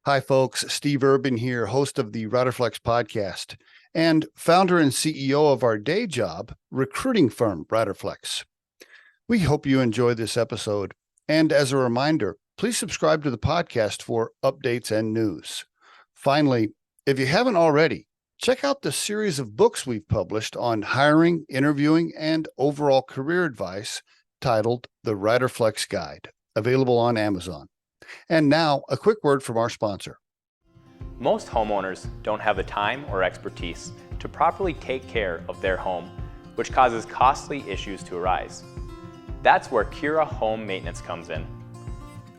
Hi, folks. Steve Urban here, host of the Riderflex podcast and founder and CEO of our day job recruiting firm, Riderflex. We hope you enjoy this episode. And as a reminder, please subscribe to the podcast for updates and news. Finally, if you haven't already, check out the series of books we've published on hiring, interviewing, and overall career advice titled The Riderflex Guide, available on Amazon. And now, a quick word from our sponsor. Most homeowners don't have the time or expertise to properly take care of their home, which causes costly issues to arise. That's where Cura Home Maintenance comes in.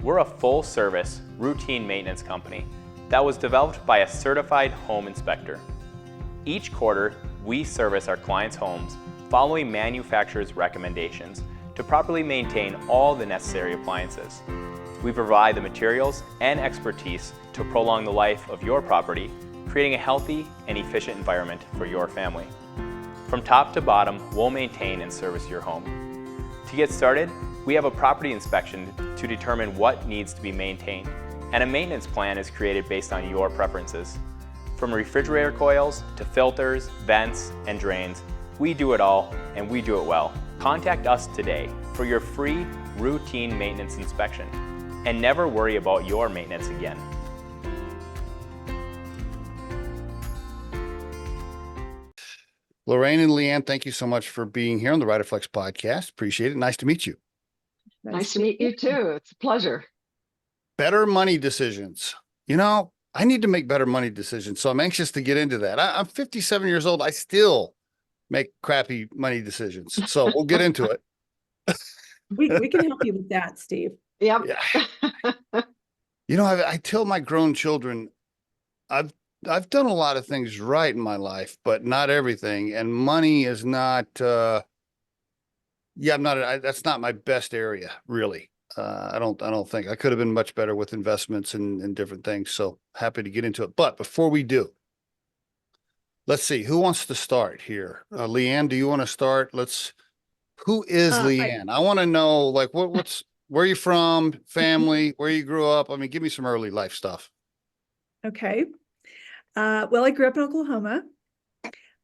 We're a full-service, routine maintenance company that was developed by a certified home inspector. Each quarter, we service our clients' homes following manufacturer's recommendations to properly maintain all the necessary appliances. We provide the materials and expertise to prolong the life of your property, creating a healthy and efficient environment for your family. From top to bottom, we'll maintain and service your home. To get started, we have a property inspection to determine what needs to be maintained, and a maintenance plan is created based on your preferences. From refrigerator coils to filters, vents, and drains, we do it all, and we do it well. Contact us today for your free routine maintenance inspection, and never worry about your maintenance again. Lorraine and Lea Ann, thank you so much for being here on the Riderflex podcast. Appreciate it. Nice to meet you. Nice to meet you too. It's a pleasure. Better money decisions. I need to make better money decisions, so I'm anxious to get into that. I'm 57 years old. I still make crappy money decisions, so we'll get into it. We can help you with that, Steve. Yep. Yeah. I tell my grown children, I've done a lot of things right in my life, but not everything. And money is not, that's not my best area, really. I don't think I could have been much better with investments and different things. So happy to get into it. But before we do, let's see, who wants to start here? Lea Ann, do you want to start? Who is Lea Ann? I want to know, like, where are you from, family, where you grew up? I mean, give me some early life stuff. Okay. Well, I grew up in Oklahoma.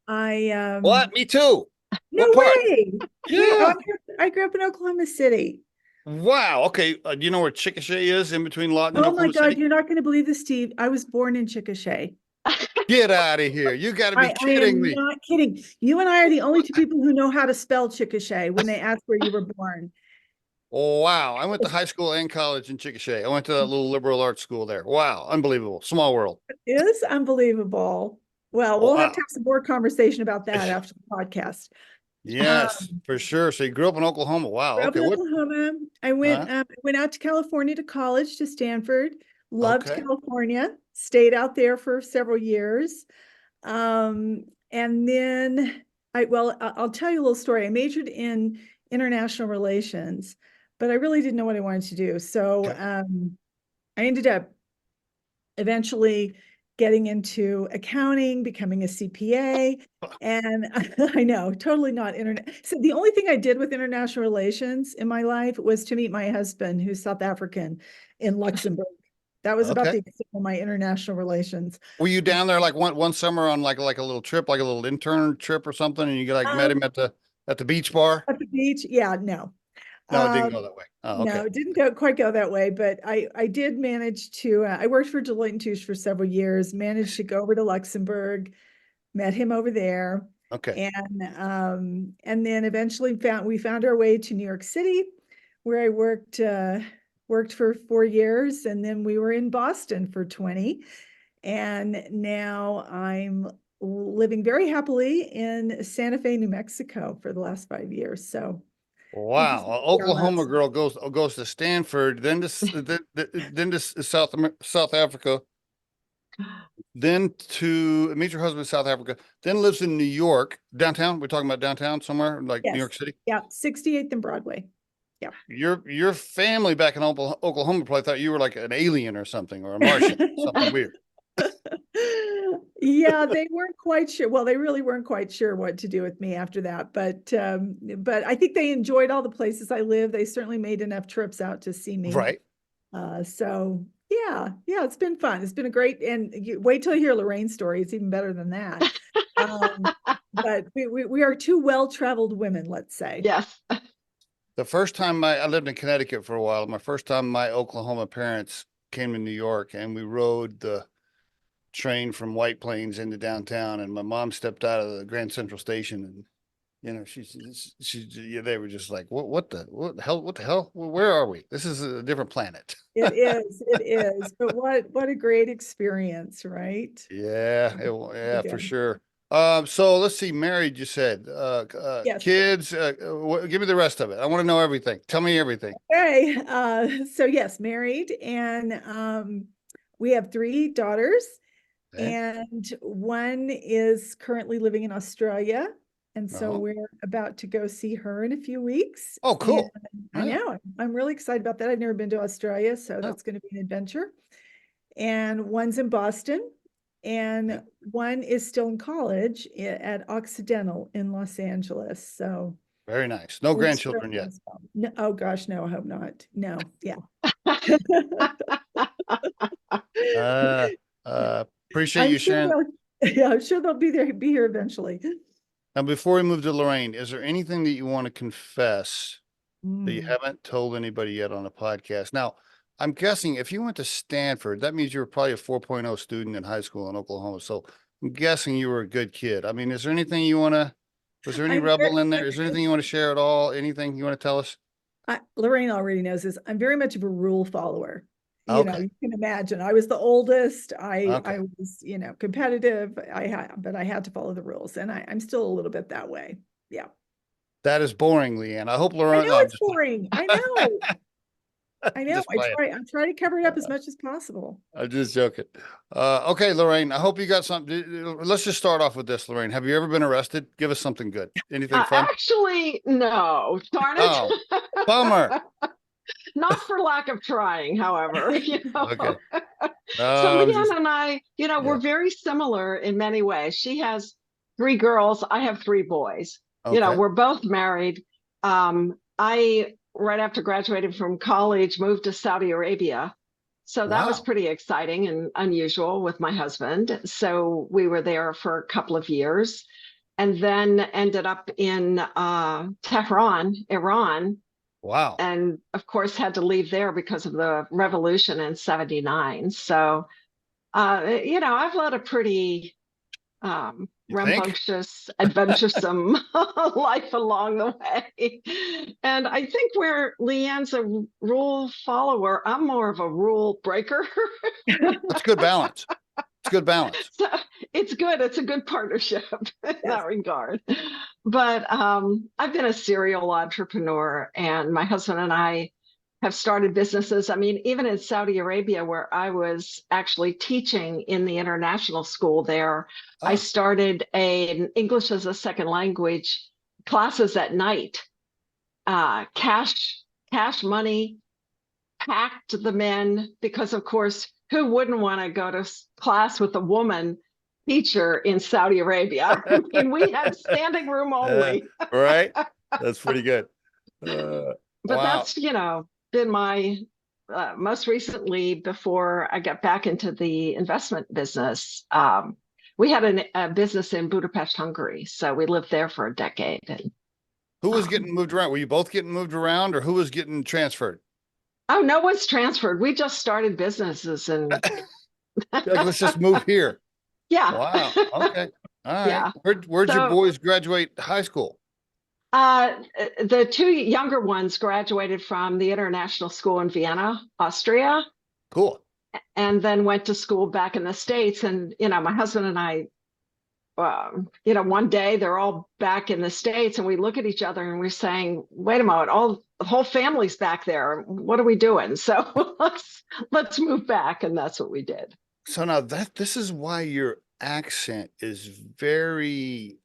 What? Me too. No What part? way. Yeah. I grew up in Oklahoma City. Wow. Okay. Do you know where Chickasha is in between Lawton and Oh my Oklahoma God, City? you're not going to believe this, Steve. I was born in Chickasha. Get out of here. You got to be I kidding am me. not kidding. You and I are the only two people who know how to spell Chickasha when they ask where you were born. Oh, wow. I went to high school and college in Chickasha. I went to that little liberal arts school there. Wow. Unbelievable. Small world. It is unbelievable. Well, we'll have to Wow. have some more conversation about that after the podcast. Yes, for sure. So you grew up in Oklahoma. Wow. Grew up Okay. in Oklahoma. I went out to California to college, to Stanford. Loved Okay. California. Stayed out there for several years. And then I'll tell you a little story. I majored in international relations, but I really didn't know what I wanted to do. So I ended up eventually getting into accounting, becoming a CPA, and I know, totally not internet. So the only thing I did with international relations in my life was to meet my husband, who's South African, in Luxembourg. That was about the extent of my international relations. Were you down there like one summer on like a little trip, like a little intern trip or something, and you met him at the beach bar? At the beach? Yeah, no. No, it didn't go that way. Oh, okay. No, it didn't quite go that way, but I did manage to, I worked for Deloitte & Touche for several years, managed to go over to Luxembourg, met him over there. Okay. And then eventually we found our way to New York City, where I worked for 4 years, and then we were in Boston for 20. And now I'm living very happily in Santa Fe, New Mexico for the last 5 years. So wow, Oklahoma girl goes to Stanford, then to South Africa, then to meet your husband in South Africa, then lives in New York, downtown. We're talking about downtown somewhere, like New York City. Yeah, 68th and Broadway. Yeah. Your family back in Oklahoma probably thought you were like an alien or something, or a Martian, something weird. Yeah, they weren't quite sure. Well, they really weren't quite sure what to do with me after that. But I think they enjoyed all the places I lived. They certainly made enough trips out to see me. Right. So Yeah, it's been fun. It's been a great, and you wait till you hear Lorraine's story. It's even better than that. But we are two well-traveled women, let's say. Yes. The first time I lived in Connecticut for a while, my first time my Oklahoma parents came to New York, and we rode the train from White Plains into downtown, and my mom stepped out of the Grand Central Station, and yeah, they were just like, what the hell? Where are we? This is a different planet. It is. But what a great experience, right? Yeah, yeah, for Again. sure. So let's see, married, you said, Yes. kids, give me the rest of it. I want to know everything. Tell me everything. Okay. So yes, married, and we have 3 daughters, Okay. and one is currently living in Australia. And so Uh-huh. we're about to go see her in a few weeks. Oh, cool. And I Yeah. know, I'm really excited about that. I've never been to Australia, so Yeah. that's going to be an adventure. And one's in Boston, and Okay. one is still in college at Occidental in Los Angeles. So Very nice. No we're grandchildren thrilled yet. as well. No, oh gosh, no, I hope not. No, yeah. Uh, appreciate I'm you sure sharing. I'm sure they'll be here eventually. Now, before we move to Lorraine, is there anything that you want to confess that you Mm. haven't told anybody yet on the podcast? Now, I'm guessing if you went to Stanford, that means you were probably a 4.0 student in high school in Oklahoma. So I'm guessing you were a good kid. I mean, is there anything you want to, was there any I'm very, rebel in there? Is there anything you want to share at all? Anything you want to tell us? Lorraine already knows this. I'm very much of a rule follower. You know, Okay. you can imagine I was the oldest. I Okay. was, competitive. But I had to follow the rules, and I'm still a little bit that way. Yeah. That is boring, Lea Ann. I hope I Lorraine, know no, I'm it's just, boring. I know. I know. just playing. I try to cover it up as much as possible. I'm just joking. Okay, Lorraine, I hope you got something. Let's just start off with this, Lorraine. Have you ever been arrested? Give us something good. Anything fun? Actually, no. Darn Oh, it. bummer. Not for lack of trying, however, Okay. So I'm Lea just, Ann and I, yeah. we're very similar in many ways. She has 3 girls. I have 3 boys. Okay. We're both married. I, right after graduating from college, moved to Saudi Arabia. So that was Wow. pretty exciting and unusual with my husband. So we were there for a couple of years and then ended up in Tehran, Iran, Wow. and of course had to leave there because of the revolution in 79. So I've led a pretty You think? rambunctious, adventuresome life along the way. And I think where Lea Ann's a rule follower, I'm more of a rule breaker. That's good balance. It's good balance. So it's good. It's a good partnership in that regard. But I've been a serial entrepreneur, and my husband and I have started businesses. I mean, even in Saudi Arabia, where I was actually teaching in the international school there, I Ah, started an English as a second language classes at night. Cash money, packed the men because, of course, who wouldn't want to go to class with a woman teacher in Saudi Arabia? I mean, we had standing room only. right. That's pretty good. But Wow. that's, been my most recently, before I got back into the investment business. We had a business in Budapest, Hungary. So we lived there for a decade. And Who was getting moved around? Were you both getting moved around, or who was getting transferred? oh, no one's transferred. We just started businesses and Like, let's just move here. yeah. Wow. Okay. All right. Yeah. Where'd your So boys graduate high school? the 2 younger ones graduated from the international school in Vienna, Austria, Cool. and then went to school back in the States. And, my husband and I, one day they're all back in the States and we look at each other and we're saying, wait a moment, the whole family's back there. What are we doing? So let's move back. And that's what we did. So now this is why your accent is very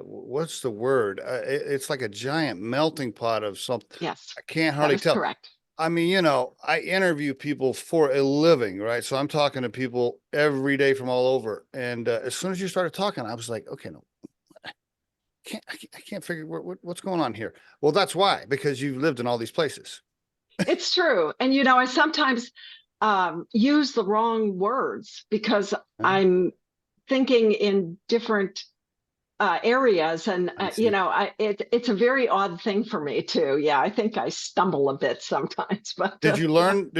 what's the word? It's like a giant melting pot of something. Yes, I can't that hardly is tell. correct. I mean, I interview people for a living, right? So I'm talking to people every day from all over. And as soon as you started talking, I was like, okay, no, I can't figure what's going on here. Well, that's why, because you've lived in all these places. It's true. And, you know, I sometimes use the wrong words because Huh? I'm thinking in different areas. And, I you see. know, it's a very odd thing for me too. Yeah, I think I stumble a bit sometimes, but Did you learn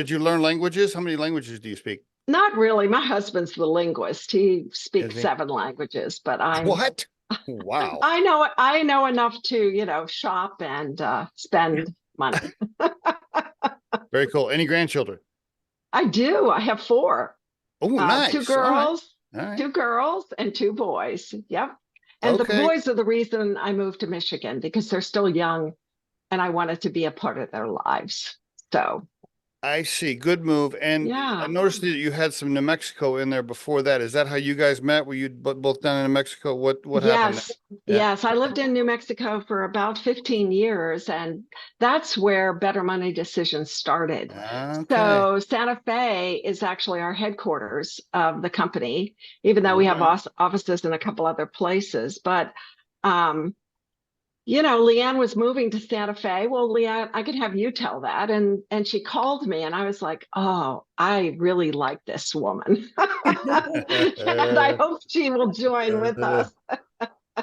languages? How many languages do you speak? not really. My husband's the linguist. He Is speaks he? 7 languages, but I'm What? Wow. I know enough to, you know, shop and spend money. Very cool. Any grandchildren? I do. I have four. Oh, Two nice. All right. girls, All right. 2 girls and 2 boys. Yep. And the Okay. boys are the reason I moved to Michigan because they're still young and I wanted to be a part of their lives. So, I see. Good move. And I yeah. noticed that you had some New Mexico in there before that. Is that how you guys met? Were you both down in New Mexico? What happened Yes. there? Yeah. Yes. I lived in New Mexico for about 15 years, and that's where Better Money Decisions started. Okay. So, Santa Fe is actually our headquarters of the company, even though All we have right. offices in a couple other places. But um, you know, Lea Ann was moving to Santa Fe. Well, Lea Ann, I could have you tell that. And she called me and I was like, oh, I really like this woman. And I hope she will join with us.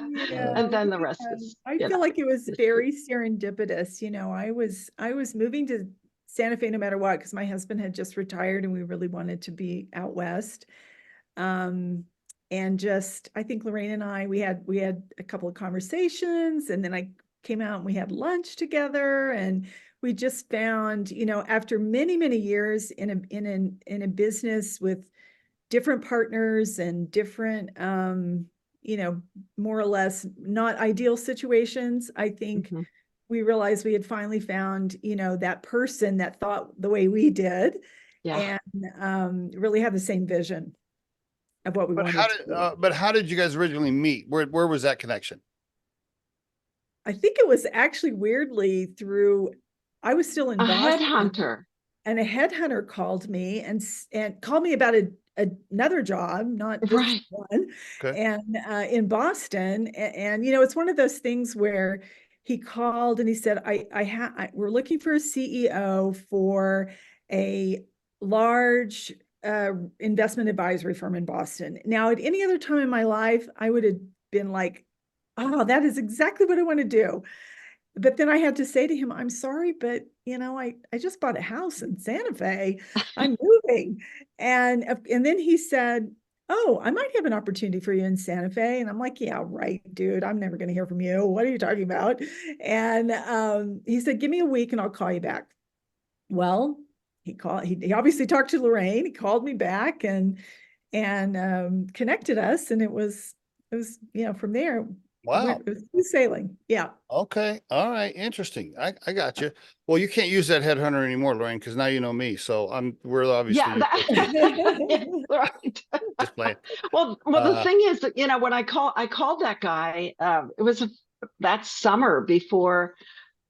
Yeah, And then the rest yeah. is, I you feel know, like it was history. very serendipitous. You know, I was moving to Santa Fe no matter what, because my husband had just retired and we really wanted to be out west. Um, and just I think Lorraine and I we had a couple of conversations, and then I came out and we had lunch together, and we just found, you know, after many, many years in a business with different partners and different you know, more or less not ideal situations, I think Mhm. we realized we had finally found, you know, that person that thought the way we did Yeah. and really had the same vision of what we wanted to do. But how did you guys originally meet? Where was that connection? I think it was actually weirdly through, I was still in A Boston, headhunter. and a headhunter called me and called me about another job, not this Right. one, Okay. and in Boston. And you know, it's one of those things where he called and he said, we're looking for a CEO for a large investment advisory firm in Boston. Now, at any other time in my life, I would have been like, oh, that is exactly what I want to do. But then I had to say to him, I'm sorry, but you know, I just bought a house in Santa Fe. I'm moving. And then he said, oh, I might have an opportunity for you in Santa Fe. And I'm like, yeah, right, dude. I'm never going to hear from you. What are you talking about? And he said, give me a week and I'll call you back. Well, he obviously talked to Lorraine. He called me back and connected us. And it was, you know, from there, Wow. it was smooth sailing. Yeah. Okay. All right. Interesting. I got you. Well, you can't use that headhunter anymore, Lorraine, because now you know me. So we're obviously Yeah. your go-to. Yes, right. Just playing. Well, the Uh, thing is that, you know, when I called that guy, it was that summer before,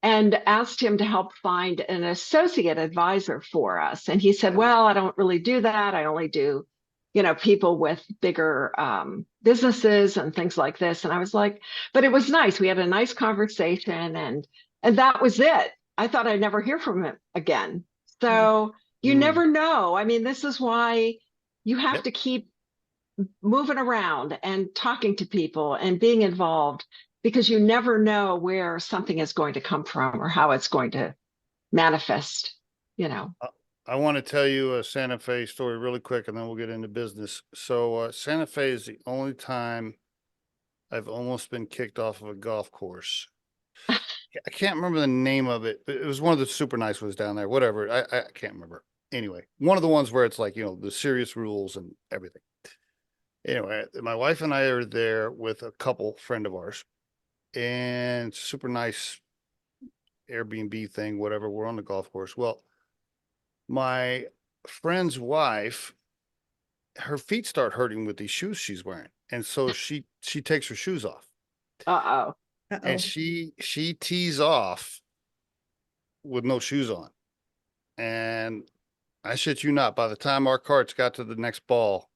and asked him to help find an associate advisor for us. And he said, well, I don't really do that. I only do, you know, people with bigger businesses and things like this. And I was like, but it was nice. We had a nice conversation, and that was it. I thought I'd never hear from him again. So you mm, never know. I mean, this is why you have yep. to keep moving around and talking to people and being involved, because you never know where something is going to come from or how it's going to manifest, you know. Uh, I want to tell you a Santa Fe story really quick, and then we'll get into business. So Santa Fe is the only time I've almost been kicked off of a golf course. I can't remember the name of it, but it was one of the super nice ones down there. Whatever. I can't remember. Anyway, one of the ones where it's like, you know, the serious rules and everything. Anyway, my wife and I are there with a couple friend of ours, and super nice Airbnb thing, whatever. We're on the golf course. Well, my friend's wife, her feet start hurting with these shoes she's wearing, and so she takes her shoes off, Uh-oh. and Uh-oh. she tees off with no shoes on, and I shit you not, by the time our carts got to the next ball,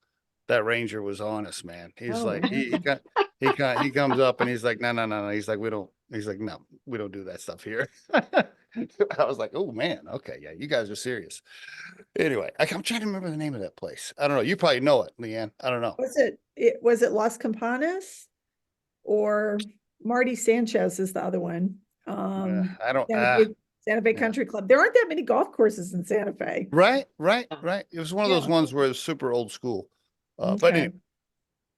that ranger was on us, man. He's Oh like, no. he comes up and he's like, no. He's like, we don't He's like, no, we don't do that stuff here. I was like, oh man, okay, yeah, you guys are serious. Anyway, I'm trying to remember the name of that place. I don't know. You probably know it, Lea Ann. I don't know. Was it Las Campanas or Marty Sanchez is the other one? I don't. Santa Fe Yeah. Country Club. There aren't that many golf courses in Santa Fe. Right. It was one of those Yeah. ones where it was super old school. But Okay.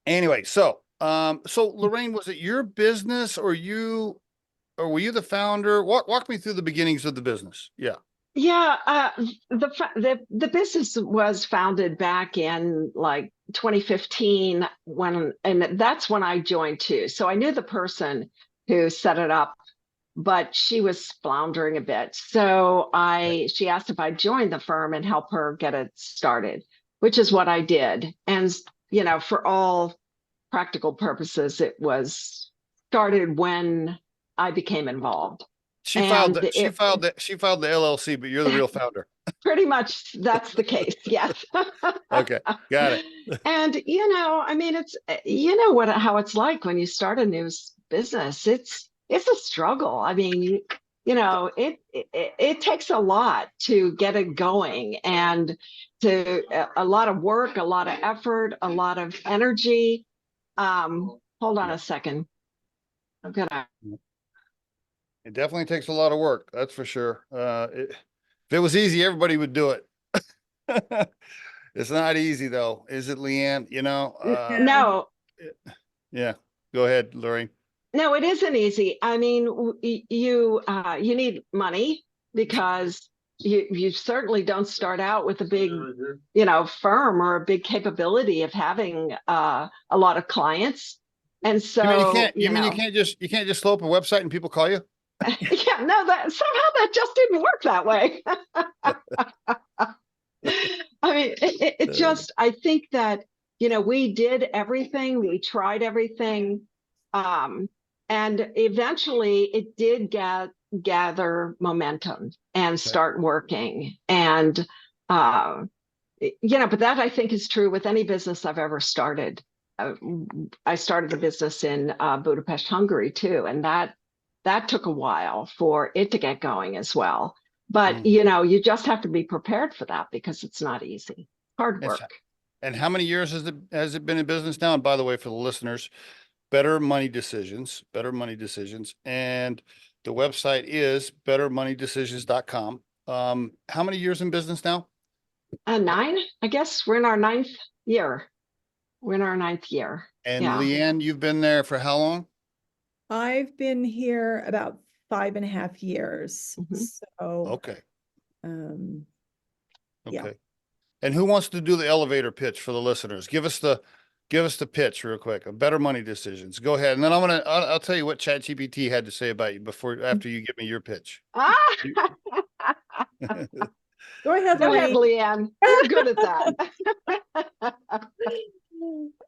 anyway, so Lorraine, was it your business or were you the founder? Walk me through the beginnings of the business. Yeah. Yeah, the business was founded back in like 2015 and that's when I joined too. So I knew the person who set it up, but she was floundering a bit. So she asked if I'd join the firm and help her get it started, which is what I did. And for all practical purposes, it was started when I became involved. She filed the LLC, but you're the real founder. Pretty much that's the case. Yes. Okay. Got it. And I mean, it's how it's like when you start a new business. It's a struggle. I mean, it takes a lot to get it going, and a lot of work, a lot of effort, a lot of energy. Hold on a second. I'm gonna. It definitely takes a lot of work. That's for sure. If it was easy, everybody would do it. It's not easy though, is it, Lea Ann? No, Yeah. Go ahead, Lorraine. no, it isn't easy. I mean, you need money because you certainly don't start out with a big, firm or a big capability of having a lot of clients. And so, You mean you can't just throw up a website and people call you? yeah, no, that just didn't work that way. I mean, it just, I think that, we did everything, we tried everything. And eventually it did gather momentum and start working. And, but that I think is true with any business I've ever started. I started a business in Budapest, Hungary too. And that took a while for it to get going as well. But, you just have to be prepared for that because it's not easy. Hard work. And how many years has it been in business now? And by the way, for the listeners, Better Money Decisions. And the website is bettermoneydecisions.com. How many years in business now? 9, I guess. We're in our 9th year. And Lea Ann, you've been there for how long? I've been here about 5.5 years. So okay. Yeah. And who wants to do the elevator pitch for the listeners? Give us the pitch real quick. Better Money Decisions. Go ahead, and then I'll tell you what ChatGPT had to say about you after you give me your pitch. Go ahead, Lea Ann. You're good at that.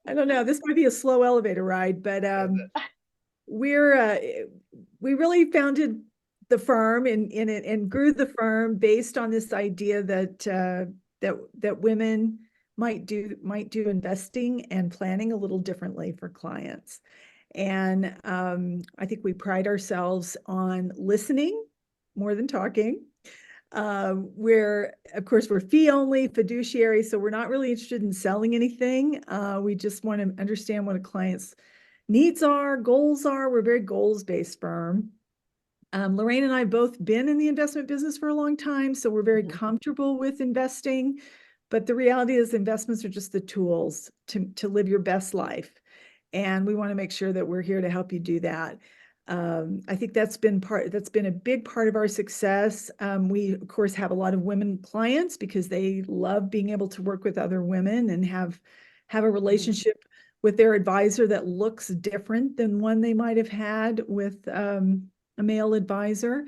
I don't know. This might be a slow elevator ride, but we really founded the firm and grew the firm based on this idea that women might do investing and planning a little differently for clients. And I think we pride ourselves on listening more than talking. We're fee only, fiduciary, so we're not really interested in selling anything. We just want to understand what a client's needs are, goals are. We're a very goals-based firm. Lorraine and I have both been in the investment business for a long time, so we're very comfortable with investing. But the reality is investments are just the tools to live your best life. And we want to make sure that we're here to help you do that. I think that's been a big part of our success. We, of course, have a lot of women clients because they love being able to work with other women and have a relationship with their advisor that looks different than one they might have had with a male advisor.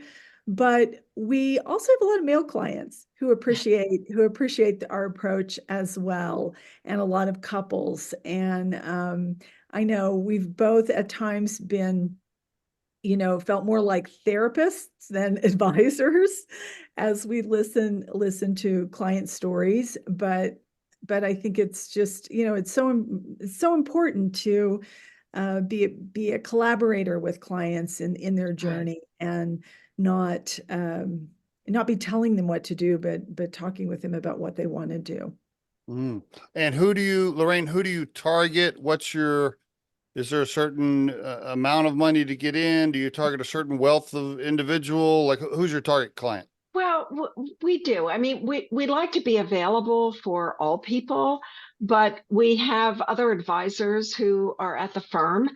But we also have a lot of male clients who appreciate our approach as well, and a lot of couples. And I know we've both at times been, felt more like therapists than advisors as we listen to client stories. But I think it's just, it's so important to be a collaborator with clients in their journey, and not not be telling them what to do, but talking with them about what they want to do. Mm. And Lorraine, who do you target? Is there a certain amount of money to get in? Do you target a certain wealth of individual? Like, who's your target client? Well, we do. I mean, we like to be available for all people, but we have other advisors who are at the firm,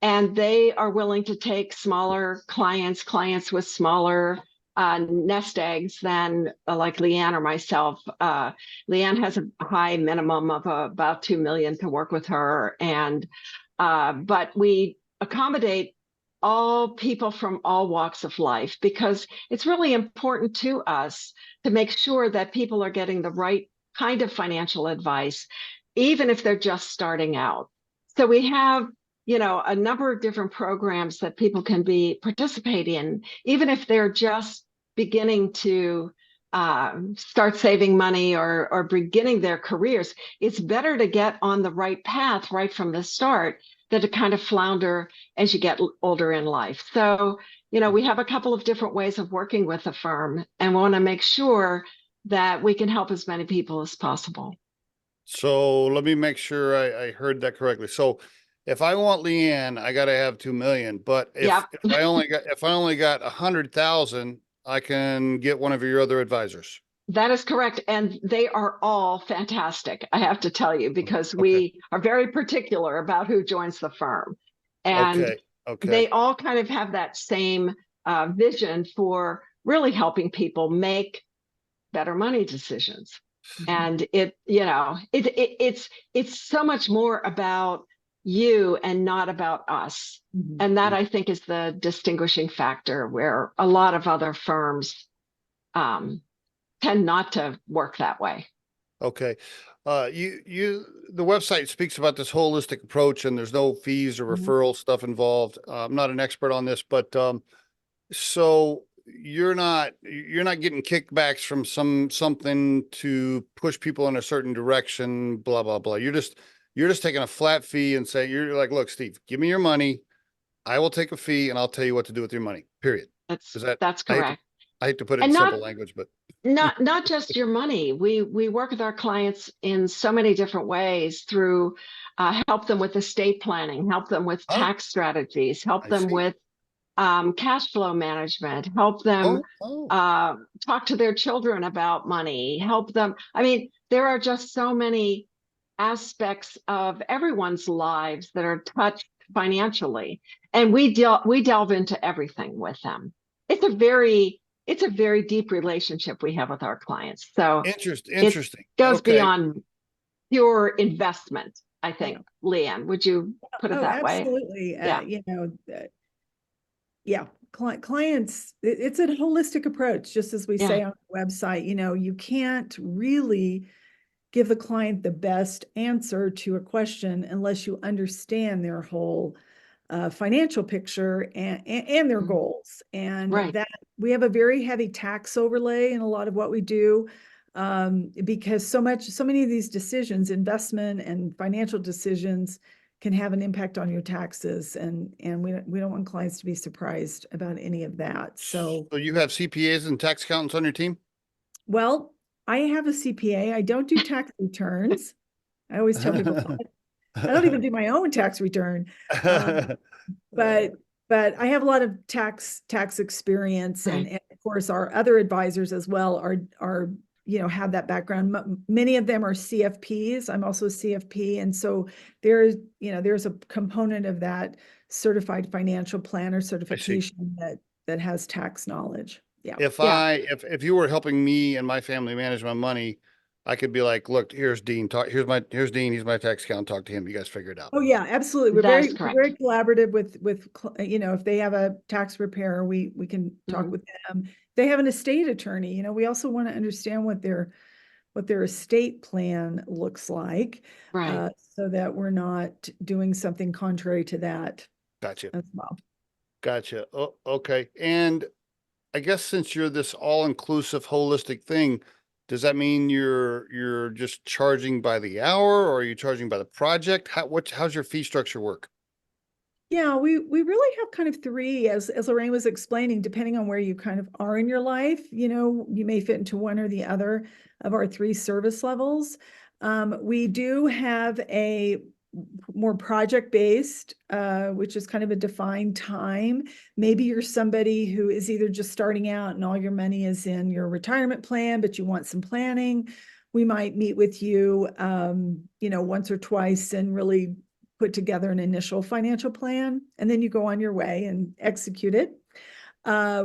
and they are willing to take smaller clients with smaller nest eggs than like Lea Ann or myself. Lea Ann has a high minimum of about 2 million to work with her, and but we accommodate all people from all walks of life, because it's really important to us to make sure that people are getting the right kind of financial advice, even if they're just starting out. So we have, a number of different programs that people can participate in, even if they're just beginning to start saving money or beginning their careers. It's better to get on the right path right from the start than to kind of flounder as you get older in life. So, we have a couple of different ways of working with the firm, and want to make sure that we can help as many people as possible. So let me make sure I heard that correctly. So if I want Lea Ann, I got to have 2 million, but Yeah, if I only got 100,000, I can get one of your other advisors. that is correct. And they are all fantastic, I have to tell you, because Okay. we are very particular about who joins the firm. And Okay. Okay. they all kind of have that same vision for really helping people make better money decisions. And it's so much more about you and not about us. And that, I think, is the distinguishing factor, where a lot of other firms tend not to work that way. Okay. The website speaks about this holistic approach, and there's no fees or referral stuff involved. I'm not an expert on this, but so you're not getting kickbacks from something to push people in a certain direction, blah blah blah. You're just taking a flat fee and saying, you're like, look, Steve, give me your money. I will take a fee and I'll tell you what to do with your money. Period. That's correct. I hate to put it in And simple language, but not just your money. We work with our clients in so many different ways, through help them with estate planning, help them with oh, tax strategies, help I them see. with cash flow management, help them Oh. talk to their children about money, help them. I mean, there are just so many aspects of everyone's lives that are touched financially, and we delve into everything with them. It's a very deep relationship we have with our clients. So it Interesting. goes Okay. beyond pure investment, I think. Lea Ann, would you put it that way? Absolutely. Yeah. Clients, it's a holistic approach, just as we say on the website. You can't really give the client the best answer to a question unless you understand their whole financial picture and their goals. And that we have a very heavy tax overlay in a lot of what we do, because so many of these decisions, investment and financial decisions, can have an impact on your taxes, and we don't want clients to be surprised about any of that. So you have CPAs and tax accountants on your team? Well, I have a CPA. I don't do tax returns. I always tell people I don't even do my own tax return. But I have a lot of tax experience, and of course our other advisors as well are have that background. Many of them are CFPs. I'm also a CFP, and so there's a component of that certified financial planner certification that has tax knowledge. Yeah. If you were helping me and my family manage my money, I could be like, look, here's Dean. Here's Dean. He's my tax accountant. Talk to him. You guys figure it out. Oh yeah, absolutely. We're That is very collaborative with if they have a tax preparer, we can talk with them. They have an estate attorney. We also want to understand what their estate plan looks like, so that we're not doing something contrary to that. Gotcha. As well. Gotcha. Oh, okay. And I guess since you're this all-inclusive holistic thing, does that mean you're just charging by the hour, or are you charging by the project? How's your fee structure work? Yeah, we really have kind of three, as Lorraine was explaining, depending on where you kind of are in your life, you may fit into one or the other of our three service levels. We do have a more project-based, which is kind of a defined time. Maybe you're somebody who is either just starting out and all your money is in your retirement plan, but you want some planning. We might meet with you, once or twice and really put together an initial financial plan, and then you go on your way and execute it.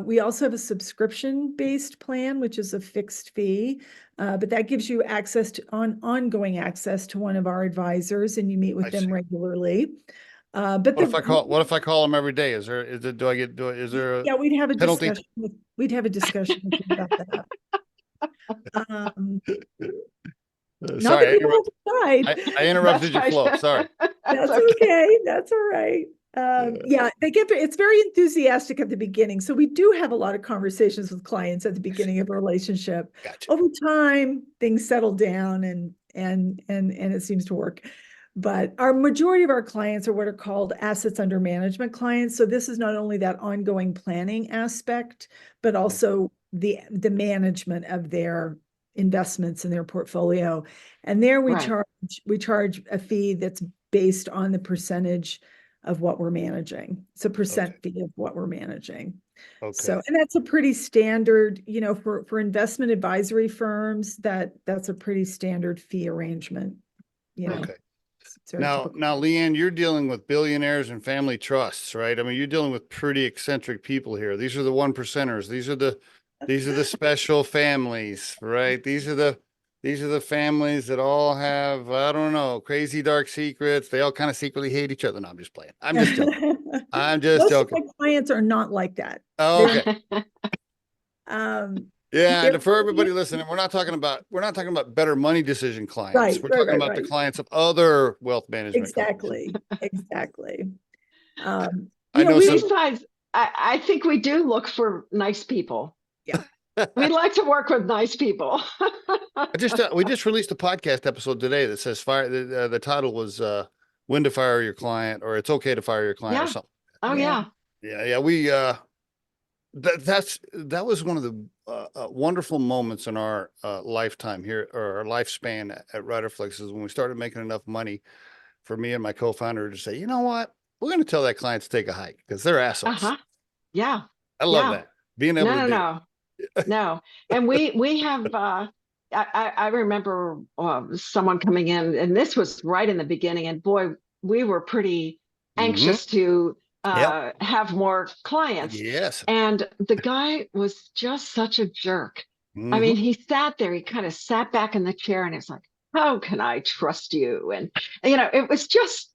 We also have a subscription-based plan, which is a fixed fee, but that gives you access to ongoing access to one of our advisors, and you meet with them regularly. But What if I call them every day? Is there a yeah, we'd have a penalty? discussion. We'd have a discussion with you about that. Not Sorry, that people decide. I interrupted your flow. Sorry. That's okay. That's all right. Yeah, it's very enthusiastic at the beginning. So we do have a lot of conversations with clients at the beginning of a relationship. Gotcha. Over time, things settle down and it seems to work. But our majority of our clients are what are called assets under management clients. So this is not only that ongoing planning aspect, but also the management of their investments in their portfolio. And there we charge a fee that's based on the percentage of what we're managing. It's a percent fee of what we're managing. Okay. So, and that's a pretty standard, for investment advisory firms, that's a pretty standard fee arrangement, Okay. Now, Lea Ann, you're dealing with billionaires and family trusts, right? I mean, you're dealing with pretty eccentric people here. These are the one percenters. These are the special families, right? These are the families that all have, I don't know, crazy dark secrets. They all kind of secretly hate each other. No, I'm just playing. I'm just joking. Most of my clients are not like that. Oh, okay. Yeah, and for everybody listening, we're not talking about better money decision clients. We're talking about the clients of other wealth management companies. Exactly. I know besides, I think we do look for nice people. Yeah. We like to work with nice people. We just released a podcast episode today that says fire. The title was "When to Fire Your Client" or "It's Okay to Fire Your Client" or something. Oh yeah. Yeah. We that was one of the wonderful moments in our lifetime here, or our lifespan at Riderflex, is when we started making enough money for me and my co-founder to say, you know what, we're going to tell that client to take a hike because they're assholes. Yeah. I love that. Being able to do No. And we have, I remember someone coming in, and this was right in the beginning, and boy, we were pretty anxious to have more clients. Yes. And the guy was just such a jerk. I mean, he sat there, he kind of sat back in the chair, and it's like, how can I trust you? And, it was just,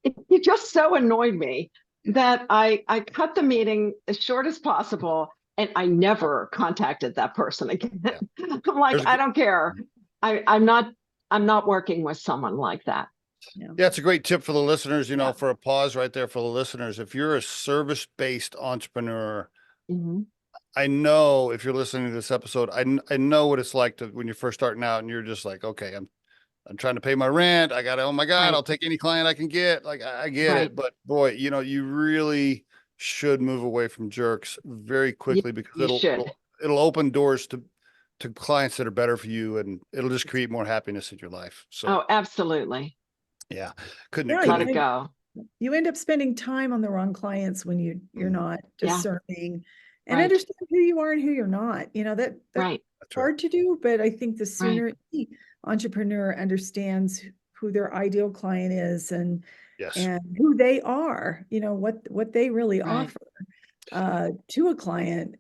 it just so annoyed me that I cut the meeting as short as possible. And I never contacted that person again. Yeah. I'm like, I don't care. I'm not working with someone like that. Yeah, it's a great tip for the listeners, for a pause right there for the listeners. If you're a service-based entrepreneur, I know if you're listening to this episode, I know what it's like when you're first starting out and you're just like, okay, I'm trying to pay my rent. Oh my God, I'll take any client I can get. Like, I get it. But boy, you really should move away from jerks very quickly, because it'll open doors to clients that are better for you, and it'll just create more happiness in your life. So absolutely. Yeah. Let it go. You end up spending time on the wrong clients when you're not discerning and understand who you are and who you're not. That's hard to do, but I think the sooner the entrepreneur understands who their ideal client is and who they are, what they really offer to a client,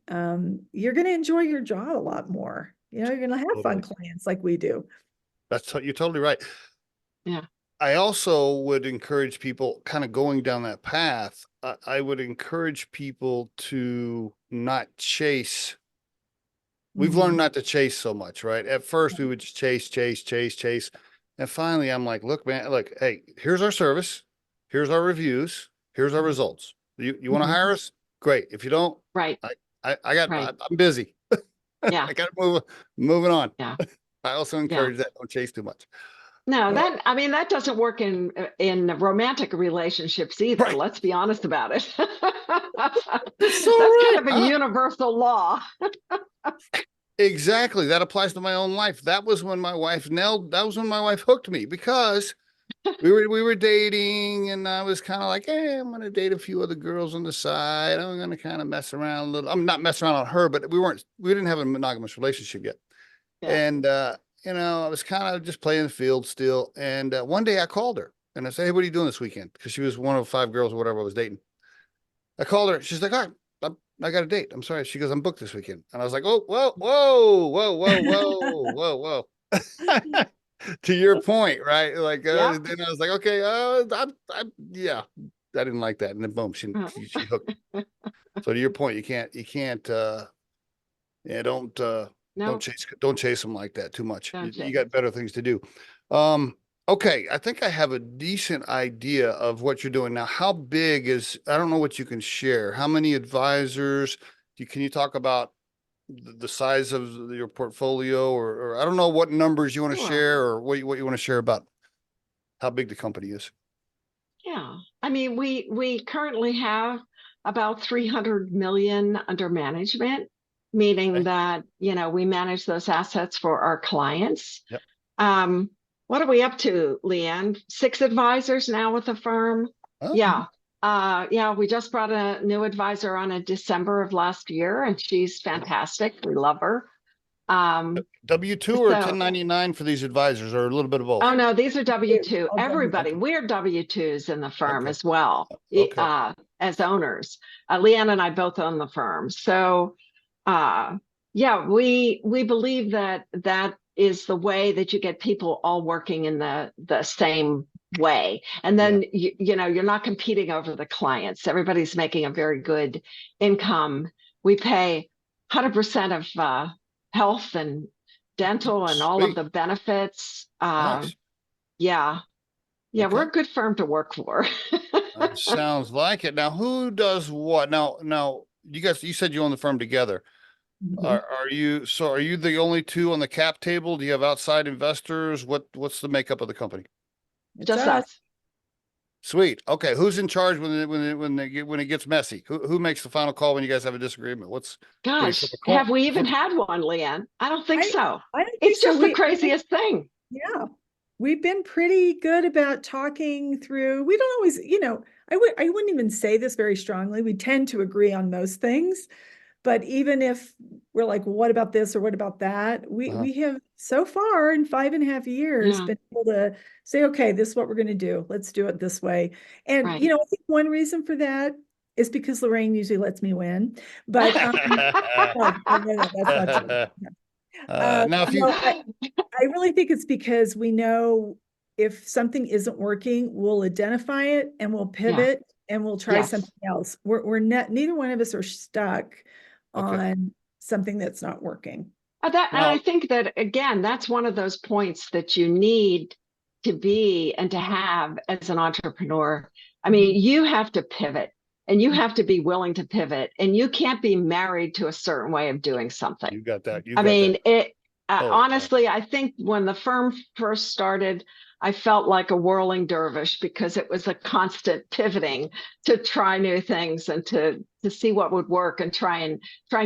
you're going to enjoy your job a lot more. You're going to have fun clients like we do. You're totally right. Yeah. I also would encourage people kind of going down that path. I would encourage people to not chase. We've learned not to chase so much, right? At first, we would just chase. And finally, I'm like, look, man, hey, here's our service. Here's our reviews. Here's our results. You want to hire us? Great. If you don't, I'm busy. Yeah. I got to moving on. Yeah. I also encourage that. Don't chase too much. No, I mean, that doesn't work in romantic relationships either. Right. Let's be honest about it. It's so That's kind right. of a universal law. Exactly. That applies to my own life. That was when my wife hooked me, because we were dating, and I was kind of like, hey, I'm gonna date a few other girls on the side. I'm gonna kind of mess around a little. I'm not messing around on her, but we didn't have a monogamous relationship yet. Yeah. And I was kind of just playing the field still. And one day I called her and I said, hey, what are you doing this weekend? Because she was one of 5 girls or whatever I was dating. I called her. She's like, all right, I got a date. I'm sorry. She goes, I'm booked this weekend. And I was like, oh, whoa, whoa, whoa, whoa, whoa, whoa, whoa. To your point, right? Like, Yeah. then I was like, okay, yeah, I didn't like that. And then boom, she hooked me. So to your point, you can't, yeah, No, don't chase them like that too much. don't You you? got better things to do. Okay, I think I have a decent idea of what you're doing now. How big is, I don't know what you can share. How many advisors? Can you talk about the size of your portfolio, or I don't know what numbers you want to Sure. share, or what you want to share about how big the company is? Yeah. I mean, we currently have about 300 million under management, meaning Okay. that, we manage those assets for our clients. Yep. What are we up to, Lea Ann? 6 advisors now with the firm. Oh, Yeah. Yeah, we just brought a new advisor on in December of last year, and she's fantastic. We love her. W-2 or So 1099 for these advisors, or a little bit of both? Oh no, these are W-2. All Everybody, Okay. we're W-2s in the firm Okay. as well, Okay. as owners. Lea Ann and I both own the firm. So yeah, we believe that is the way that you get people all working in the same way. And then you're not competing over the clients. Everybody's making a very good income. We pay 100% of health and dental and all of Sweet. the benefits. Nice. Yeah. Yeah, we're Okay. a good firm to work for. Sounds like it. Now, who does what? Now, you said you own the firm together. Mhm. Are you the only 2 on the cap table? Do you have outside investors? What's the makeup of the company? It's Just us. us. Sweet. Okay. Who's in charge when it gets messy? Who makes the final call when you guys have a disagreement? What do you Gosh, flip a coin? have we even had one, Lea Ann? I don't think I so. I don't think It's so. just the craziest thing. Yeah, we've been pretty good about talking through. We don't always, I wouldn't even say this very strongly. We tend to agree on most things, but even if we're like, what about this or what about that? Uh-huh. We have so far in 5.5 years Yeah, been able to say, okay, this is what we're going to do. Let's do it this way. And right. I think one reason for that is because Lorraine usually lets me win. But no, that's not true. Now, if you, No, I really think it's because we know if something isn't working, we'll identify it and we'll Yeah. pivot and we'll try Yes. something else. We're not, neither one of us are stuck okay. on something that's not working. And I Now, think that, again, that's one of those points that you need to be and to have as an entrepreneur. I mean, you have to pivot and you have to be willing to pivot, and you can't be married to a certain way of doing something. you got that. You I got mean, that. it Oh, honestly, I think when the firm first started, I felt like a whirling dervish because it was a constant pivoting to try new things and to see what would work and try and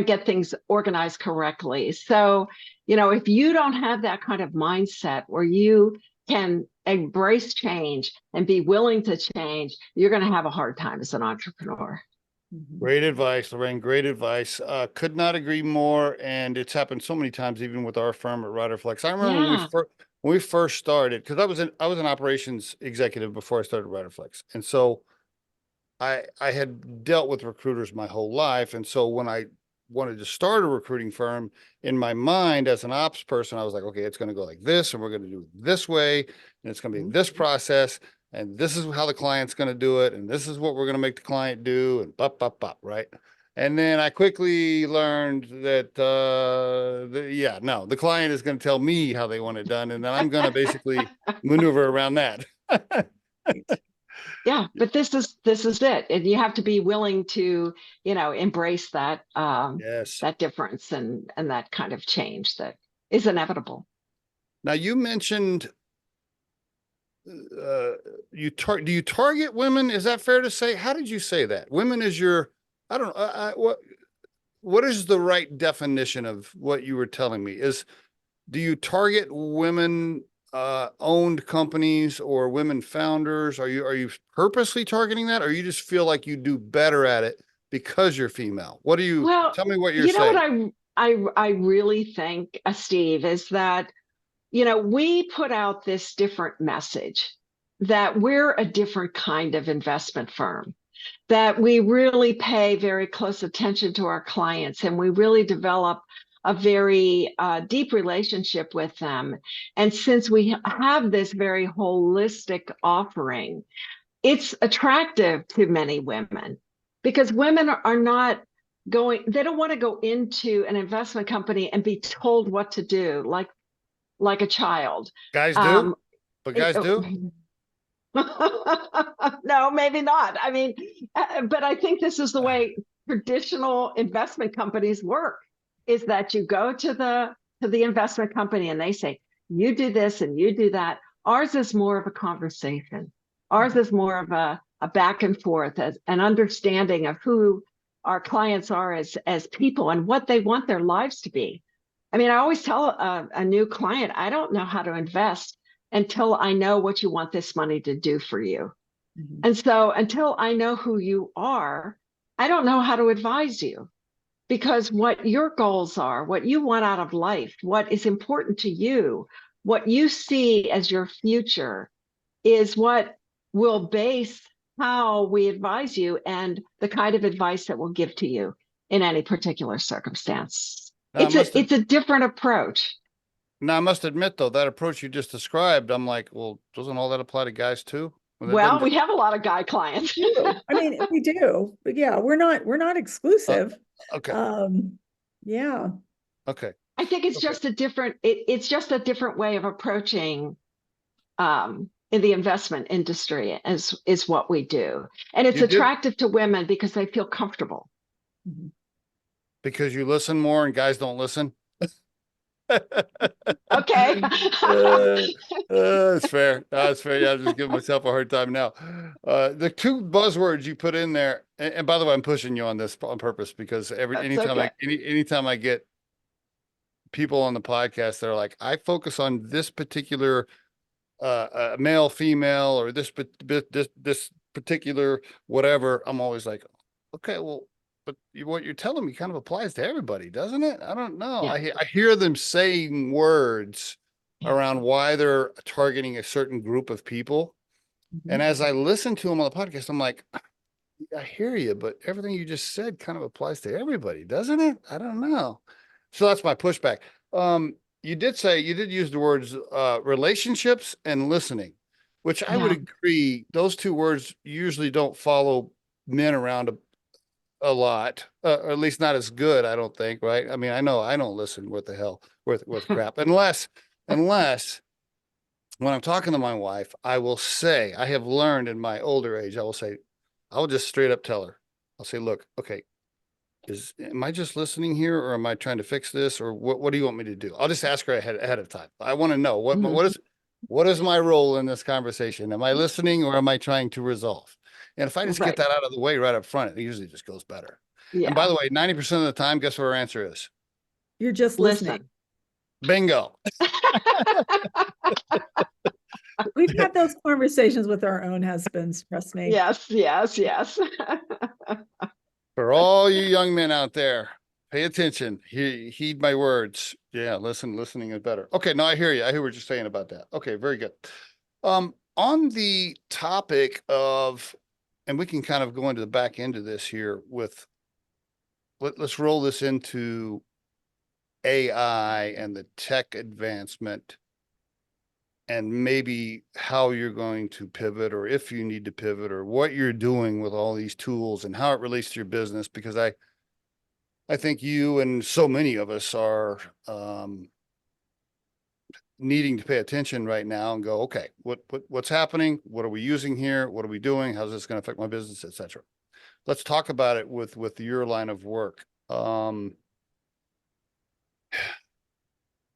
get things organized correctly. So, if you don't have that kind of mindset where you can embrace change and be willing to change, you're going to have a hard time as an entrepreneur. great advice, Lorraine. Great advice. Could not agree more. And it's happened so many times, even with our firm at Riderflex. I remember Yeah. when we first started, because I was an operations executive before I started Riderflex, and so I had dealt with recruiters my whole life, and so when I wanted to start a recruiting firm, in my mind as an ops person, I was like, okay, it's going to go like this, and we're going to do it this way, and it's going to be this process, and this is how the client's going to do it, and this is what we're going to make the client do, and bop, right? And then I quickly learned that, the client is going to tell me how they want it done, and then I'm going to basically maneuver around that. Yeah, but this is it, and you have to be willing to embrace that Yes. that difference and that kind of change that is inevitable. Now, you mentioned do you target women? Is that fair to say? How did you say that? Women is your, I don't know. What is the right definition of what you were telling me? Do you target women owned companies or women founders? Are you purposely targeting that, or you just feel like you do better at it because you're female? What do you Well, tell me what you're you know what saying? I really think, Steve, is that, we put out this different message that we're a different kind of investment firm, that we really pay very close attention to our clients and we really develop a very deep relationship with them. And since we have this very holistic offering, it's attractive to many women because women are not they don't want to go into an investment company and be told what to do like a child. Guys do, Um, but guys do. no, maybe not. I mean, but I think this is the way traditional investment companies work, is that you go to the investment company and they say, you do this and you do that. Ours is more of a conversation. Ours is more of a back and forth, as an understanding of who our clients are as people and what they want their lives to be. I mean, I always tell a new client, I don't know how to invest until I know what you want this money to do for you. Mhm. And so until I know who you are, I don't know how to advise you, because what your goals are, what you want out of life, what is important to you, what you see as your future is what will base how we advise you and the kind of advice that we'll give to you in any particular circumstance. Now I must It's a different approach. Now I must admit though, that approach you just described, I'm like, well, doesn't all that apply to guys too? Well, that doesn't Well, we just have a lot of guy clients. I mean, we do, but yeah, we're not uh, exclusive. okay, Yeah. okay, I think it's okay. just it's just a different way of approaching in the investment industry is what we do. And it's You did attractive to women because they feel comfortable. Mhm. because you listen more and guys don't listen. Okay. That's fair. That's fair. Yeah, I'm just giving myself a hard time now. The two buzzwords you put in there, and by the way, I'm pushing you on this on purpose because That's okay. anytime I get people on the podcast, they're like, I focus on this particular male, female, or this particular whatever. I'm always like, okay, well, but what you're telling me kind of applies to everybody, doesn't it? I don't know. Yeah. I hear them saying words Yeah. around why they're targeting a certain group of people. And Mhm. as I listen to them on the podcast, I'm like, I hear you, but everything you just said kind of applies to everybody, doesn't it? I don't know. So that's my pushback. You did use the words relationships and listening, which I would Yeah. agree. Those two words usually don't follow men around a lot, or at least not as good, I don't think, right? I mean, I know I don't listen what the hell with crap unless when I'm talking to my wife, I will say, I have learned in my older age, I'll just straight up tell her. I'll say, look, okay, am I just listening here or am I trying to fix this or what do you want me to do? I'll just ask her ahead of time. I want to know Mhm. what is my role in this conversation? Am I listening or am I trying to resolve? And if I just get Right. that out of the way right up front, it usually just goes better. And by Yeah. the way, 90% of the time, guess what our answer is? You're just listening. Listen. Bingo. We've had those conversations with our own husbands, trust me. Yes, yes, yes. For all you young men out there, pay attention. Heed my words. Yeah, listening is better. Okay, no, I hear you. I hear what you're saying about that. Okay, very good. On the topic of, and we can kind of go into the back end of this here with, let's roll this into AI and the tech advancement and maybe how you're going to pivot or if you need to pivot or what you're doing with all these tools and how it relates to your business, because I think you and so many of us are needing to pay attention right now and go, okay, what's happening? What are we using here? What are we doing? How's this going to affect my business, etc. Let's talk about it with your line of work.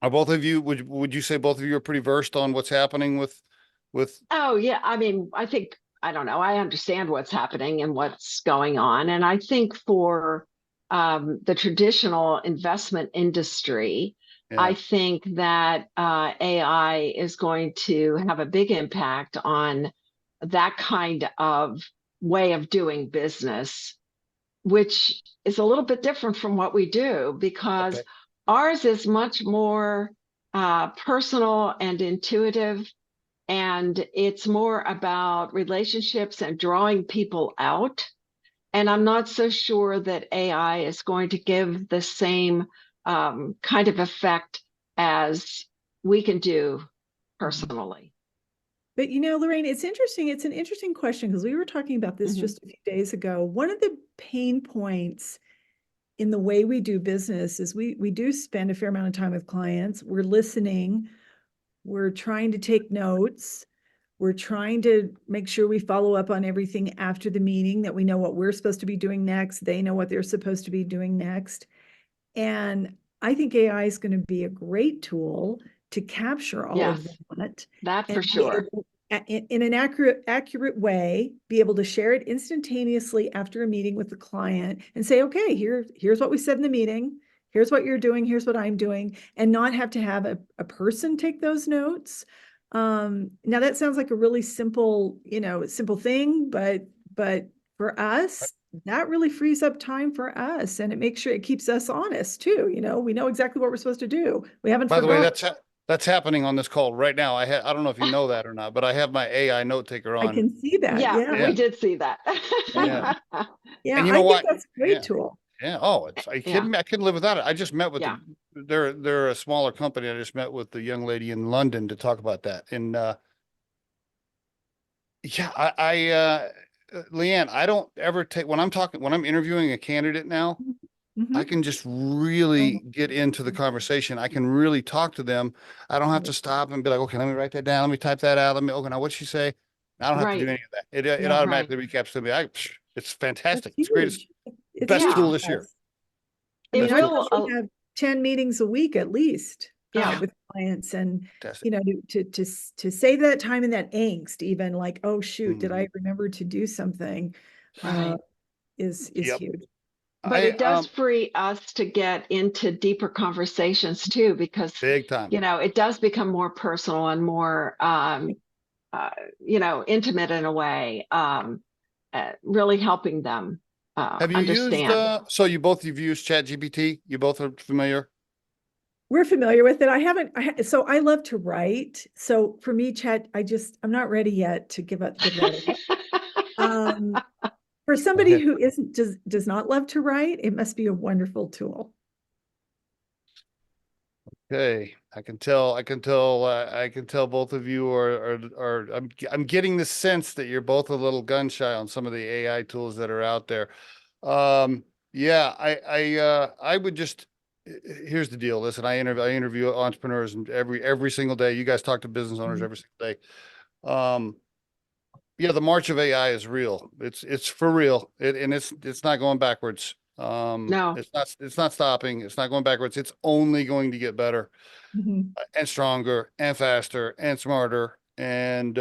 Are both of you, would you say both of you are pretty versed on what's happening with with? Oh, yeah. I mean, I don't know. I understand what's happening and what's going on. And I think for the traditional investment industry, Yeah. I think that AI is going to have a big impact on that kind of way of doing business, which is a little bit different from what we do because Okay. ours is much more personal and intuitive, and it's more about relationships and drawing people out. And I'm not so sure that AI is going to give the same kind of effect as we can do personally. But you know, Lorraine, it's interesting. It's an interesting question because we were talking about this Mhm. just a few days ago. One of the pain points in the way we do business is we do spend a fair amount of time with clients. We're listening, we're trying to take notes, we're trying to make sure we follow up on everything after the meeting, that we know what we're supposed to be doing next, they know what they're supposed to be doing next. And I think AI is going to be a great tool to capture all of Yes, that that for and be sure. able, in an accurate way, be able to share it instantaneously after a meeting with the client and say, okay, here's what we said in the meeting. Here's what you're doing. Here's what I'm doing, and not have to have a person take those notes. Now that sounds like a really simple, simple thing, but for us, that really frees up time for us, and it makes sure it keeps us honest too. We know exactly what we're supposed to do. We haven't By the way, forgotten. that's happening on this call right now. I don't know if you know that or not, but I have my AI note taker I on. can see that. Yeah, Yeah. we Yeah. did see that. Yeah. Yeah. And you know I think what? that's a great Yeah. tool. Yeah. Oh, are you Yeah, kidding me? I couldn't live without it. I just met with yeah. they're a smaller company. I just met with the young lady in London to talk about that. And yeah, Lea Ann, I don't ever take when I'm interviewing a candidate now, I Mhm. can just really Oh, get into the conversation. I can really talk to them. I don't have to stop and be like, okay, let me write that down. Let me type that out. Okay, now what'd she say? I don't have to do Right, any of that. It yeah, right. automatically recaps to me. It's that's fantastic. It's the greatest, huge. It's best huge tool Yeah, this for year. us. I it mean, Best I tool this will. year. probably have 10 meetings a week at least Yeah, Yeah, with clients, and fantastic. to save that time and that angst, even like, oh shoot, did Mhm. I remember to do something, uh, right. is Yep. huge. But I it does free us to get into deeper conversations too, because, big time. it does become more personal and more, uh, intimate in a way, really helping them Have you used understand. so you've used ChatGPT? You both are familiar? We're familiar with it. I haven't, so I love to write. So for me, chat, I'm not ready yet to give that up. Um, for somebody Okay. who does not love to write, it must be a wonderful tool. Okay, I can tell both of you I'm getting the sense that you're both a little gun shy on some of the AI tools that are out there. Yeah, I would just, here's the deal. Listen, I interview entrepreneurs every single day. You guys talk to business owners Mhm. every single day. Um, yeah, the march of AI is real. It's for real. And it's not going backwards. No, It's not stopping. It's not going backwards. It's only going to get better Mhm. and stronger and faster and smarter. And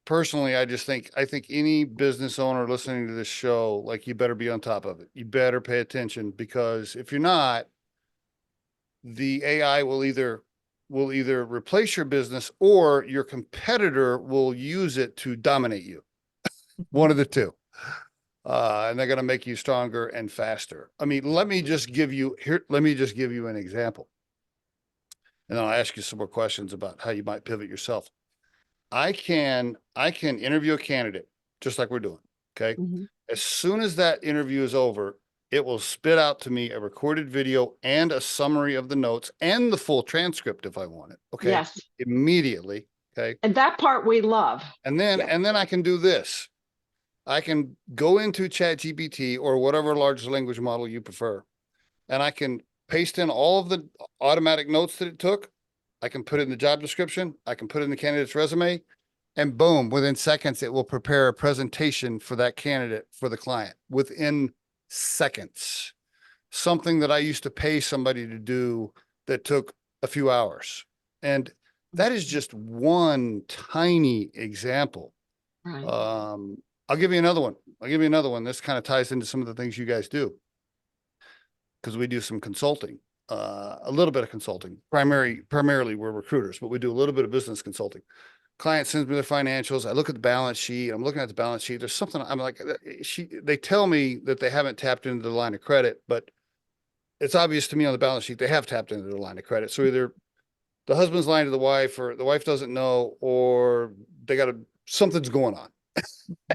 personally, I think any business owner listening to this show, like, you better be on top of it. You better pay attention, because if you're not, the AI will either replace your business, or your competitor will use it to dominate you. One of the two. And they're going to make you stronger and faster. I mean, let me just give you an example. And then I'll ask you some more questions about how you might pivot yourself. I can interview a candidate just like we're doing. Okay. mhm. As soon as that interview is over, it will spit out to me a recorded video and a summary of the notes and the full transcript if I want it. Okay. Yes, Immediately. Okay. and that part we love. Yeah, And then I can do this. I can go into ChatGPT or whatever large language model you prefer, and I can paste in all of the automatic notes that it took. I can put it in the job description. I can put it in the candidate's resume, and boom, within seconds, it will prepare a presentation for that candidate for the client within seconds. Something that I used to pay somebody to do that took a few hours. And that is just one tiny example. Right. I'll give you another one. This kind of ties into some of the things you guys do, because we do some consulting, a little bit of consulting. Primarily we're recruiters, but we do a little bit of business consulting. Client sends me their financials. I look at the balance sheet. I'm looking at the balance sheet. There's something I'm like, they tell me that they haven't tapped into the line of credit, but it's obvious to me on the balance sheet they have tapped into the line of credit. So either the husband's lying to the wife, or the wife doesn't know, or they got something's going on.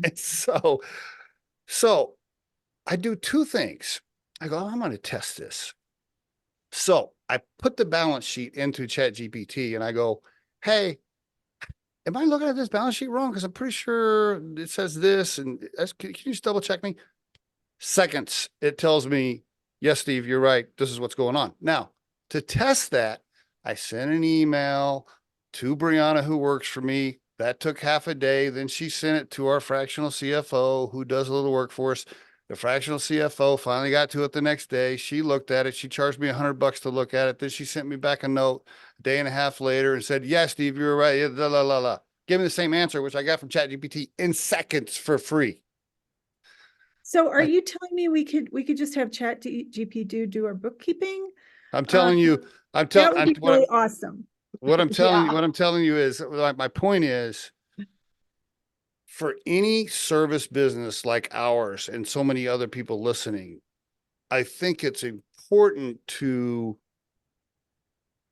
And so I do two things. I go, I'm going to test this. So I put the balance sheet into ChatGPT and I go, hey, am I looking at this balance sheet wrong? Because I'm pretty sure it says this. And can you just double check me? Seconds, it tells me, yes, Steve, you're right. This is what's going on. Now, to test that, I sent an email to Brianna, who works for me. That took half a day. Then she sent it to our fractional CFO, who does a little work for us. The fractional CFO finally got to it the next day. She looked at it. She charged me $100 to look at it. Then she sent me back a note a day and a half later and said, yes, Steve, you were right. Yeah, la, la, la, la. Give me the same answer, which I got from ChatGPT in seconds for free. So are you telling me we could just have ChatGPT do our bookkeeping? I'm telling you, That would be really awesome. What I'm telling you is, my point is, for any service business like ours and so many other people listening, I think it's important to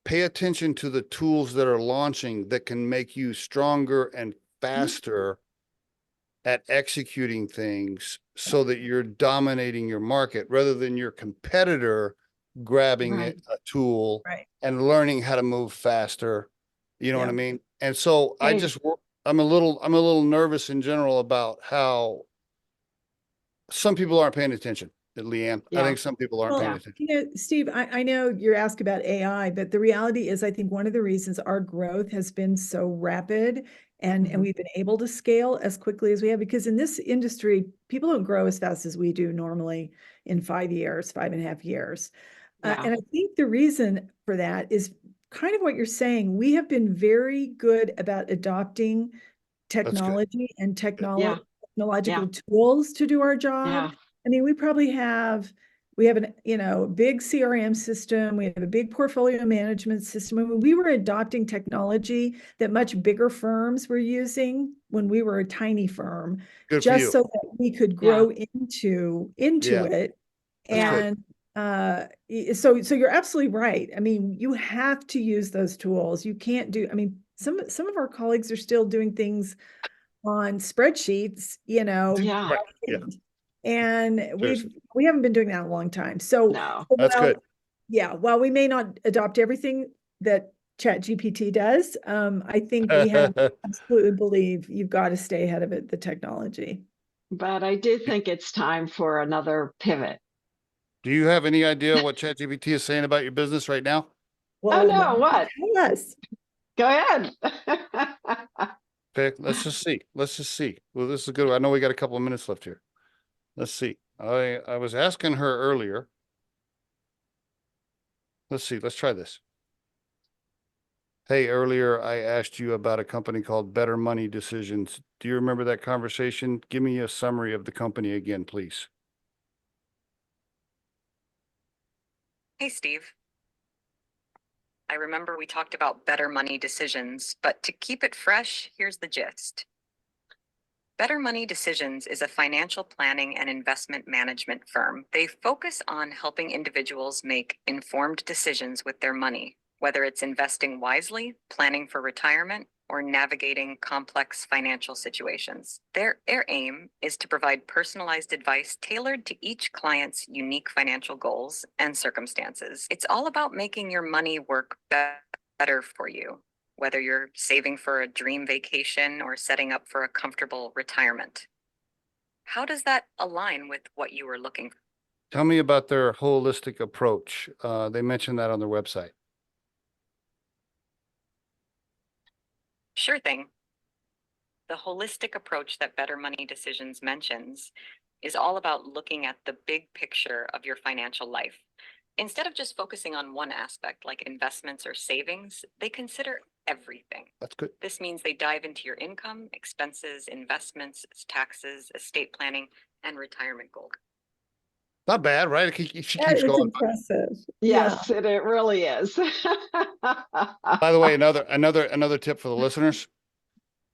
pay attention to the tools that are launching that can make you stronger and faster at executing things, so that you're dominating your market rather than your competitor grabbing a tool and learning how to move faster. You know what I mean? And so I'm a little nervous in general about how some people aren't paying attention. Lea Ann, I think some people aren't paying attention. You know, Steve, I know you're asked about AI, but the reality is, I think one of the reasons our growth has been so rapid and we've been able to scale as quickly as we have, because in this industry, people don't grow as fast as we do normally in 5 years, 5.5 years. And I think the reason for that is kind of what you're saying. We have been very good about adopting technology and technological tools to do our job. I mean, we have a big CRM system. We have a big portfolio management system. I mean, we were adopting technology that much bigger firms were using when we were a tiny firm, just so that we could grow into it. And so you're absolutely right. I mean, you have to use those tools. You can't do, I mean, some of our colleagues are still doing things on spreadsheets, and we haven't been doing that in a long time. So that's good. Yeah, while we may not adopt everything that ChatGPT does, I think we have absolutely believe you've got to stay ahead of it, the technology. But I do think it's time for another pivot. Do you have any idea what ChatGPT is saying about your business right now? Well, no, what? Yes. Go ahead. Okay, let's just see. Well, this is good. I know we got a couple of minutes left here. Let's see. I was asking her earlier. Let's see. Let's try this. Hey, earlier I asked you about a company called Better Money Decisions. Do you remember that conversation? Give me a summary of the company again, please. Hey, Steve. I remember we talked about Better Money Decisions, but to keep it fresh, here's the gist. Better Money Decisions is a financial planning and investment management firm. They focus on helping individuals make informed decisions with their money, whether it's investing wisely, planning for retirement, or navigating complex financial situations. Their aim is to provide personalized advice tailored to each client's unique financial goals and circumstances. It's all about making your money work better for you, whether you're saving for a dream vacation or setting up for a comfortable retirement. How does that align with what you were looking for? Tell me about their holistic approach. They mentioned that on their website. Sure thing. The holistic approach that Better Money Decisions mentions is all about looking at the big picture of your financial life. Instead of just focusing on one aspect like investments or savings, they consider everything. That's good. This means they dive into your income, expenses, investments, taxes, estate planning, and retirement goals. Not bad, right? She keeps It's going. impressive. Yeah. Yes, it really is. By the way, another tip for the listeners.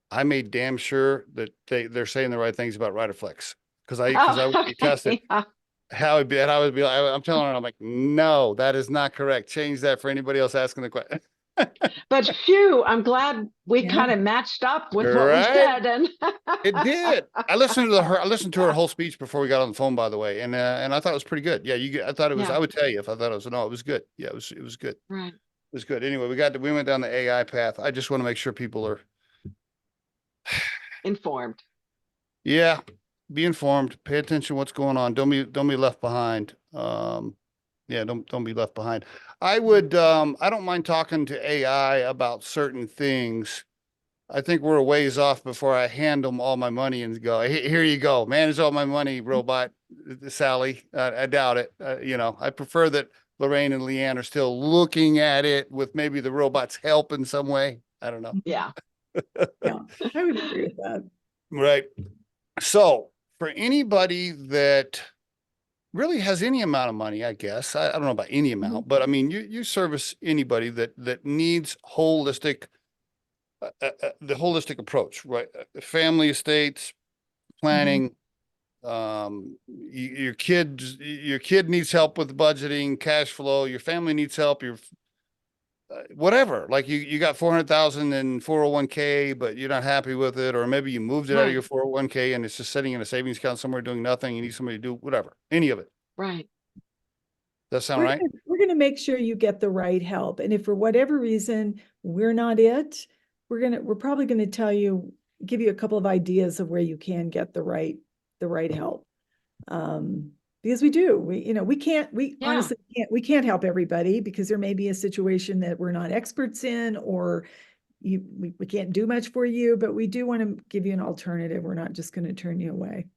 I made damn sure that they're saying the right things about Riderflex because I would be tested. Yeah. How would be, and I would be, I'm telling her, I'm like, no, that is not correct. Change that for anybody else asking the question. But phew, I'm glad we Yeah. kind of matched up with what we Right? said. And It did. I listened to her whole speech before we got on the phone, by the way, and I thought it was pretty good. Yeah, I thought it was. Yeah. I would tell you if I thought it was. No, it was good. Yeah, it was good. right. It was good. Anyway, we went down the AI path. I just want to make sure people are, Informed. yeah, be informed, pay attention to what's going on. Don't be left behind. Yeah, don't be left behind. I don't mind talking to AI about certain things. I think we're a ways off before I hand them all my money and go, here you go, manage all my money, robot, Sally. I doubt it. I prefer that Lorraine and Lea Ann are still looking at it with maybe the robot's help in some way. I don't know. Yeah. Yeah, I would agree with that. Right. So for anybody that really has any amount of money, I guess, I don't know about any amount, but I mean, you service anybody that needs holistic, the holistic approach, right? Family estates, planning, your kid needs help with budgeting, cash flow, your family needs help, your whatever, like you got 400,000 in 401k, but you're not happy with it, or maybe you moved it out of Right. your 401k and it's just sitting in a savings account somewhere doing nothing. You need somebody to do whatever, any of it. Right. Does that sound right? We're gonna make sure you get the right help. And if for whatever reason we're not it, we're probably gonna give you a couple of ideas of where you can get the right help. Because we Yeah. honestly can't help everybody, because there may be a situation that we're not experts in, or we can't do much for you, but we do want to give you an alternative. We're not just going to turn you away.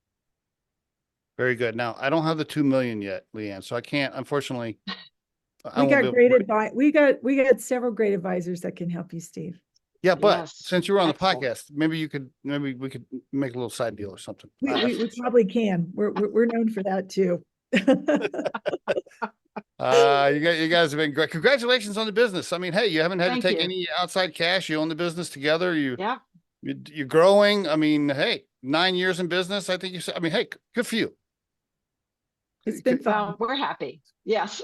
Very good. Now I don't have the 2 million yet, Lea Ann, so I can't, unfortunately. We got several great advisors that can help you, Steve. Yeah, but Yes. since you were on the Excellent. podcast, maybe we could make a little side deal or something. We probably can. We're known for that too. You guys have been great. Congratulations on the business. I mean, hey, you haven't had Thank to take you. any outside cash. You own the business together. Yeah. You're growing. I mean, hey, 9 years in business. I think you said, I mean, hey, good for you. It's been fun. Well, we're happy. Yes.